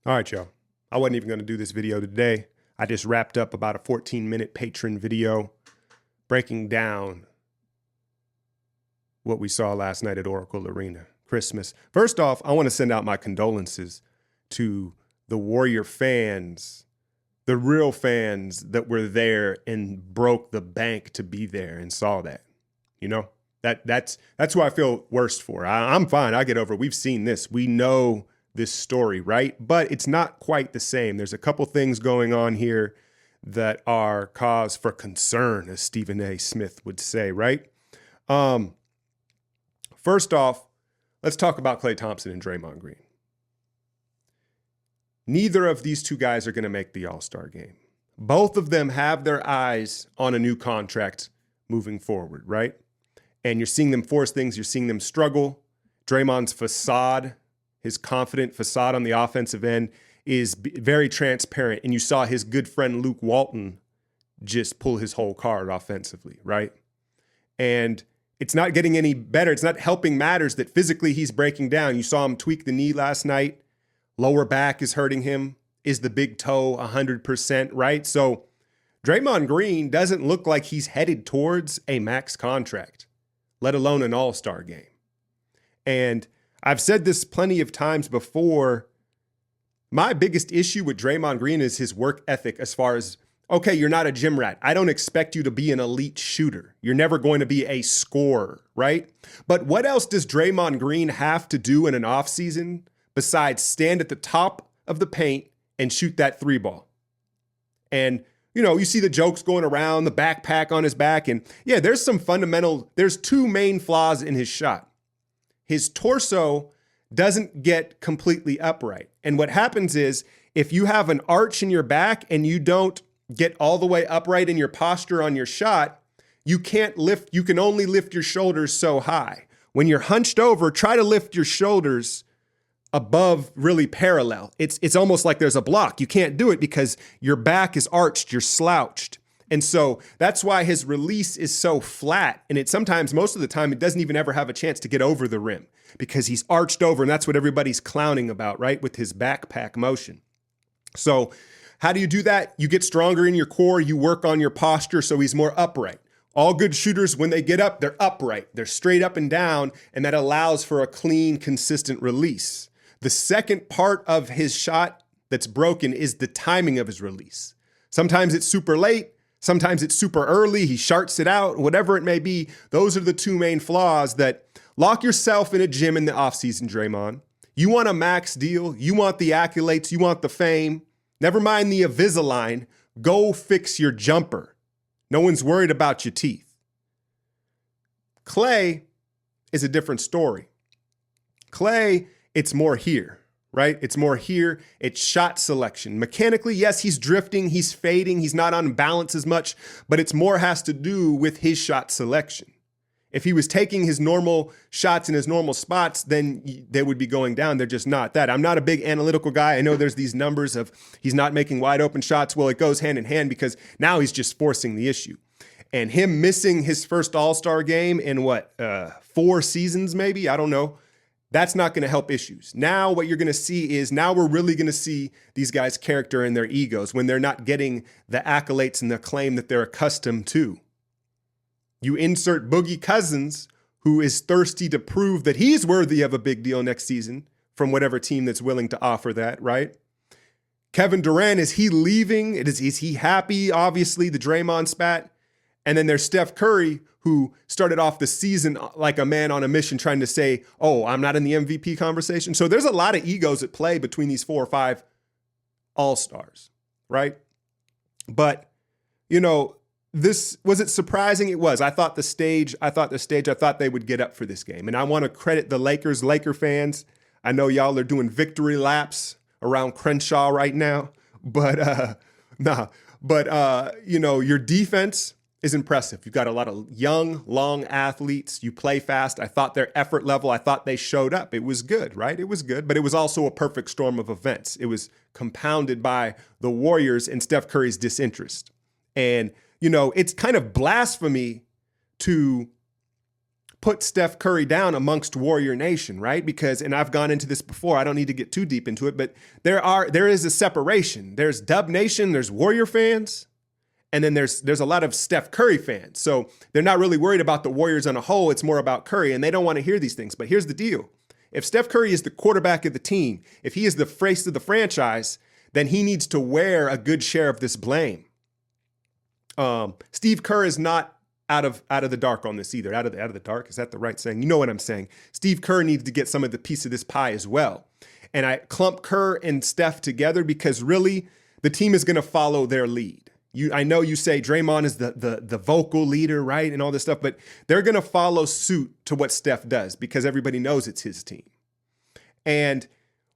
All right, y'all. I wasn't even going to do this video today. I just wrapped up about a 14-minute patron video breaking down what we saw last night at Oracle Arena, Christmas. First off, I want to send out my condolences to the Warrior fans, the real fans that were there and broke the bank to be there and saw that. You know, that's who I feel worst for. I'm fine. I get over it. We've seen this. We know this story, right? But it's not quite the same. There's a couple things going on here that are cause for concern, as Stephen A. Smith would say, right? First off, let's talk about Klay Thompson and Draymond Green. Neither of these two guys are going to make the All-Star game. Both of them have their eyes on a new contract moving forward, right? And you're seeing them force things. You're seeing them struggle. Draymond's facade, his confident facade on the offensive end, is very transparent. And you saw his good friend Luke Walton just pull his whole card offensively, right? And it's not getting any better. It's not helping matters that physically he's breaking down. You saw him tweak the knee last night. Lower back is hurting him. Is the big toe 100%, right? So Draymond Green doesn't look like he's headed towards a max contract, let alone an all-star game. And I've said this plenty of times before. My biggest issue with Draymond Green is his work ethic as far as, okay, you're not a gym rat. I don't expect you to be an elite shooter. You're never going to be a scorer, right? But what else does Draymond Green have to do in an offseason besides stand at the top of the paint and shoot that three ball? And, you know, you see the jokes going around, the backpack on his back. And yeah, there's two main flaws in his shot. His torso doesn't get completely upright. And what happens is if you have an arch in your back and you don't get all the way upright in your posture on your shot, you can only lift your shoulders so high. When you're hunched over, try to lift your shoulders above really parallel. It's almost like there's a block. You can't do it because your back is arched, you're slouched. And so that's why his release is so flat. And most of the time, it doesn't even ever have a chance to get over the rim because he's arched over. And that's what everybody's clowning about, right? With his backpack motion. So how do you do that? You get stronger in your core. You work on your posture so he's more upright. All good shooters, when they get up, they're upright. They're straight up and down. And that allows for a clean, consistent release. The second part of his shot that's broken is the timing of his release. Sometimes it's super late. Sometimes it's super early. He sharts it out, whatever it may be. Those are the two main flaws that lock yourself in a gym in the offseason, Draymond. You want a max deal. You want the accolades. You want the fame. Never mind the Invisalign. Go fix your jumper. No one's worried about your teeth. Klay is a different story. Klay, it's more here. Right? It's more here. It's shot selection. Mechanically, yes, he's drifting, he's fading, he's not on balance as much, but it's more has to do with his shot selection. If he was taking his normal shots in his normal spots, then they would be going down. They're just not that. I'm not a big analytical guy. I know there's these numbers of he's not making wide open shots. Well, it goes hand in hand because now he's just forcing the issue. And him missing his first All-Star game in 4 seasons maybe? I don't know. That's not going to help issues. Now what you're going to see is we're really going to see these guys' character and their egos when they're not getting the accolades and the acclaim that they're accustomed to. You insert Boogie Cousins, who is thirsty to prove that he's worthy of a big deal next season from whatever team that's willing to offer that, right? Kevin Durant, is he leaving? Is he happy? Obviously, the Draymond spat. And then there's Steph Curry, who started off the season like a man on a mission trying to say, oh, I'm not in the MVP conversation. So there's a lot of egos at play between these 4 or 5 all-stars, right? But, you know, was it surprising? It was. I thought they would get up for this game. And I want to credit the Laker fans. I know y'all are doing victory laps around Crenshaw right now, but you know, your defense is impressive. You've got a lot of young, long athletes. You play fast. I thought their effort level, I thought they showed up. It was good, right? It was good, but it was also a perfect storm of events. It was compounded by the Warriors and Steph Curry's disinterest. And, you know, it's kind of blasphemy to put Steph Curry down amongst Warrior Nation, right? Because, and I've gone into this before, I don't need to get too deep into it, but there is a separation. There's Dub Nation, there's Warrior fans, and then there's a lot of Steph Curry fans. So they're not really worried about the Warriors on a whole. It's more about Curry, and they don't want to hear these things. But here's the deal. If Steph Curry is the quarterback of the team, if he is the face of the franchise, then he needs to wear a good share of this blame. Steve Kerr is not out of the dark on this either. Out of the dark, is that the right saying? You know what I'm saying. Steve Kerr needs to get some of the piece of this pie as well. And I clump Kerr and Steph together because really the team is going to follow their lead. I know you say Draymond is the vocal leader, right, and all this stuff, but they're going to follow suit to what Steph does because everybody knows it's his team. And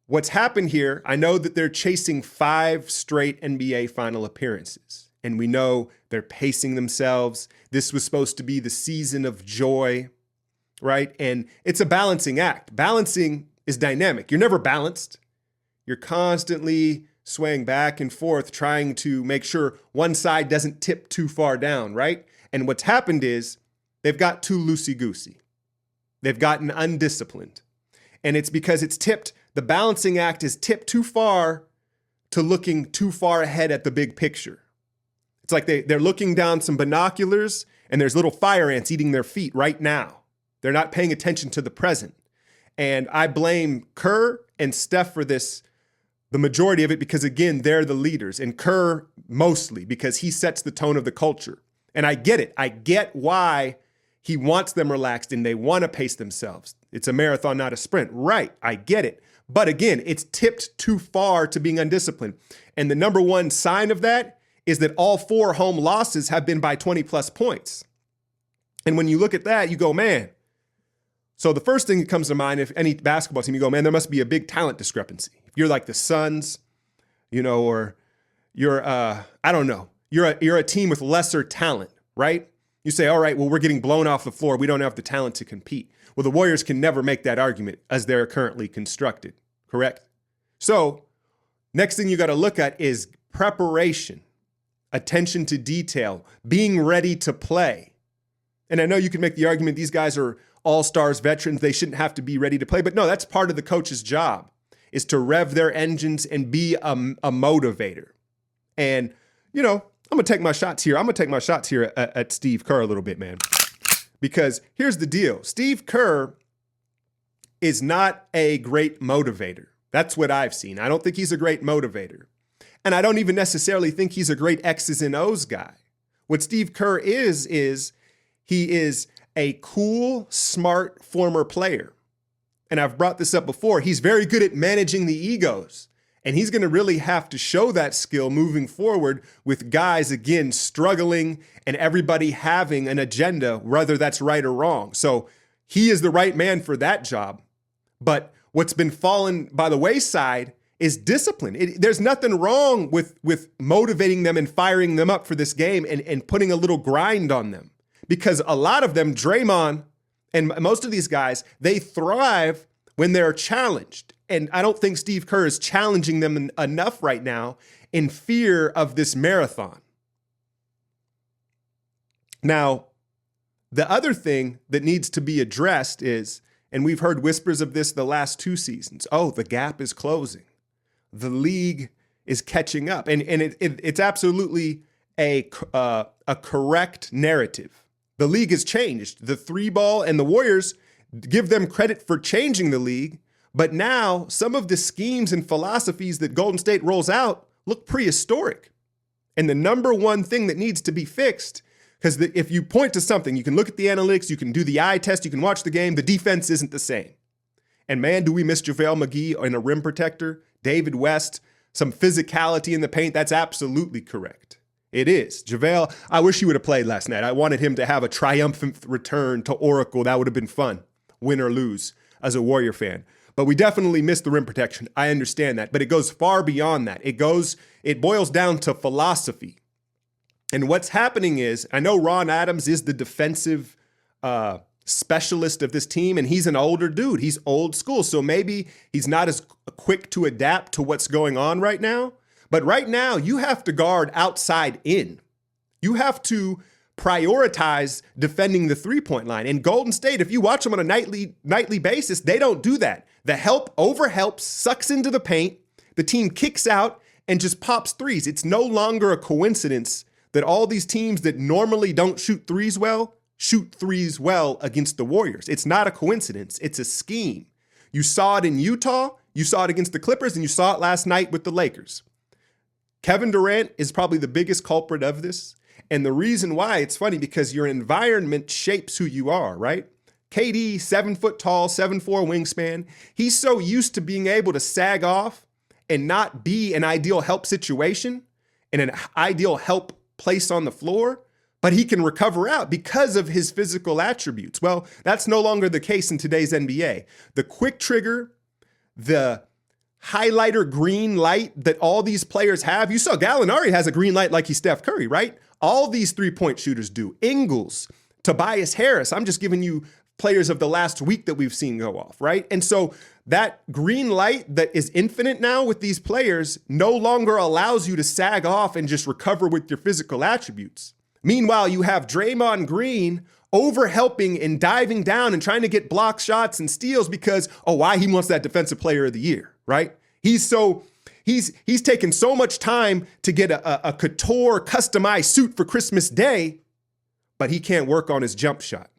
what's happened here, I know that they're chasing 5 straight NBA final appearances. And we know they're pacing themselves. This was supposed to be the season of joy, right? And it's a balancing act. Balancing is dynamic. You're never balanced. You're constantly swaying back and forth, trying to make sure one side doesn't tip too far down, right? And what's happened is they've got too loosey-goosey. They've gotten undisciplined. And it's because it's tipped, the balancing act is tipped too far to looking too far ahead at the big picture. It's like they're looking down some binoculars and there's little fire ants eating their feet right now. They're not paying attention to the present. And I blame Kerr and Steph for this, the majority of it, because again, they're the leaders, and Kerr mostly because he sets the tone of the culture. And I get it. I get why he wants them relaxed and they want to pace themselves. It's a marathon, not a sprint. Right. I get it. But again, it's tipped too far to being undisciplined. And the number one sign of that is that all 4 home losses have been by 20 plus points. And when you look at that, you go, man. So the first thing that comes to mind, if any basketball team, you go, man, there must be a big talent discrepancy. If you're like the Suns, or you're, I don't know, you're a team with lesser talent, right? You say, all right, well, we're getting blown off the floor. We don't have the talent to compete. Well, the Warriors can never make that argument as they're currently constructed, correct? So next thing you got to look at is preparation. Attention to detail, being ready to play. And I know you can make the argument these guys are all-stars, veterans, they shouldn't have to be ready to play, but no, that's part of the coach's job, is to rev their engines and be a motivator. And, I'm going to take my shots here. At Steve Kerr a little bit, man. Because here's the deal. Steve Kerr is not a great motivator. That's what I've seen. I don't think he's a great motivator. And I don't even necessarily think he's a great X's and O's guy. What Steve Kerr is he is a cool, smart former player. And I've brought this up before. He's very good at managing the egos. And he's going to really have to show that skill moving forward with guys, again, struggling and everybody having an agenda, whether that's right or wrong. So he is the right man for that job. But what's been fallen by the wayside is discipline. There's nothing wrong with motivating them and firing them up for this game and putting a little grind on them. Because a lot of them, Draymond and most of these guys, they thrive when they're challenged. And I don't think Steve Kerr is challenging them enough right now in fear of this marathon. Now, the other thing that needs to be addressed is, and we've heard whispers of this the last 2 seasons, the gap is closing. The league is catching up. And it's absolutely a correct narrative. The league has changed. The 3-ball and the Warriors, give them credit for changing the league. But now some of the schemes and philosophies that Golden State rolls out look prehistoric. And the number one thing that needs to be fixed, because if you point to something, you can look at the analytics, you can do the eye test, you can watch the game, the defense isn't the same. And man, do we miss JaVale McGee in a rim protector, David West, some physicality in the paint. That's absolutely correct. It is. JaVale, I wish he would have played last night. I wanted him to have a triumphant return to Oracle. That would have been fun, win or lose, as a Warrior fan. But we definitely missed the rim protection. I understand that. But it goes far beyond that. It boils down to philosophy. And what's happening is, I know Ron Adams is the defensive specialist of this team, and he's an older dude. He's old school. So maybe he's not as quick to adapt to what's going on right now. But right now, you have to guard outside in. You have to prioritize defending the three-point line. And Golden State, if you watch them on a nightly basis, they don't do that. The help overhelps, sucks into the paint, the team kicks out and just pops threes. It's no longer a coincidence that all these teams that normally don't shoot threes well, shoot threes well against the Warriors. It's not a coincidence. It's a scheme. You saw it in Utah, you saw it against the Clippers, and you saw it last night with the Lakers. Kevin Durant is probably the biggest culprit of this. And the reason why, it's funny because your environment shapes who you are, right? KD, 7 foot tall, 7'4" wingspan. He's so used to being able to sag off and not be an ideal help situation and an ideal help place on the floor, but he can recover out because of his physical attributes. Well, that's no longer the case in today's NBA. The quick trigger, the highlighter green light that all these players have. You saw Gallinari has a green light like he's Steph Curry, right? All these three-point shooters do. Ingles, Tobias Harris. I'm just giving you players of the last week that we've seen go off, right? And so that green light that is infinite now with these players no longer allows you to sag off and just recover with your physical attributes. Meanwhile, you have Draymond Green overhelping and diving down and trying to get block shots and steals because, why he wants that defensive player of the year, right? He's taken so much time to get a couture customized suit for Christmas Day, but he can't work on his jump shot,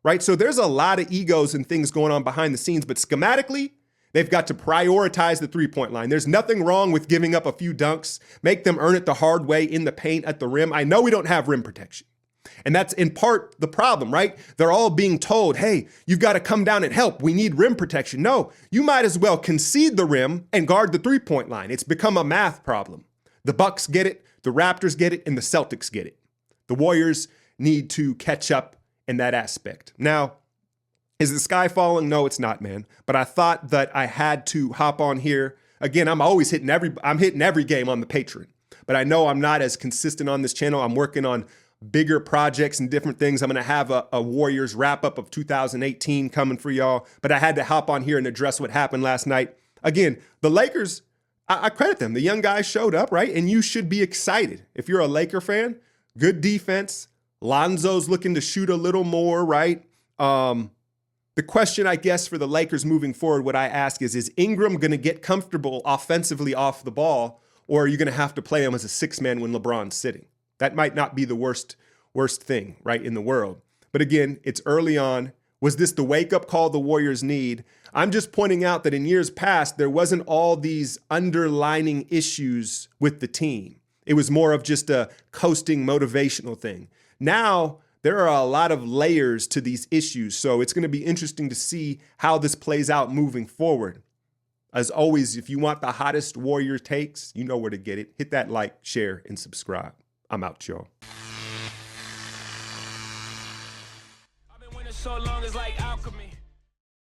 right? So there's a lot of egos and things going on behind the scenes, but schematically, they've got to prioritize the three-point line. There's nothing wrong with giving up a few dunks, make them earn it the hard way in the paint at the rim. I know we don't have rim protection. And that's in part the problem, right? They're all being told, hey, you've got to come down and help. We need rim protection. No, you might as well concede the rim and guard the three-point line. It's become a math problem. The Bucks get it, the Raptors get it, and the Celtics get it. The Warriors need to catch up in that aspect. Now, is the sky falling? No, it's not, man. But I thought that I had to hop on here. Again, I'm hitting every game on the Patreon. But I know I'm not as consistent on this channel. I'm working on bigger projects and different things. I'm going to have a Warriors wrap-up of 2018 coming for y'all. But I had to hop on here and address what happened last night. Again, the Lakers, I credit them. The young guys showed up, right? And you should be excited. If you're a Laker fan, good defense. Lonzo's looking to shoot a little more, right? The question, I guess, for the Lakers moving forward, what I ask is Ingram going to get comfortable offensively off the ball, or are you going to have to play him as a six-man when LeBron's sitting? That might not be the worst thing, right, in the world. But again, it's early on. Was this the wake-up call the Warriors need? I'm just pointing out that in years past, there wasn't all these underlining issues with the team. It was more of just a coasting motivational thing. Now, there are a lot of layers to these issues, so it's going to be interesting to see how this plays out moving forward. As always, if you want the hottest Warrior takes, you know where to get it. Hit that like, share, and subscribe. I'm out, y'all. I've been winning so long, it's like alchemy.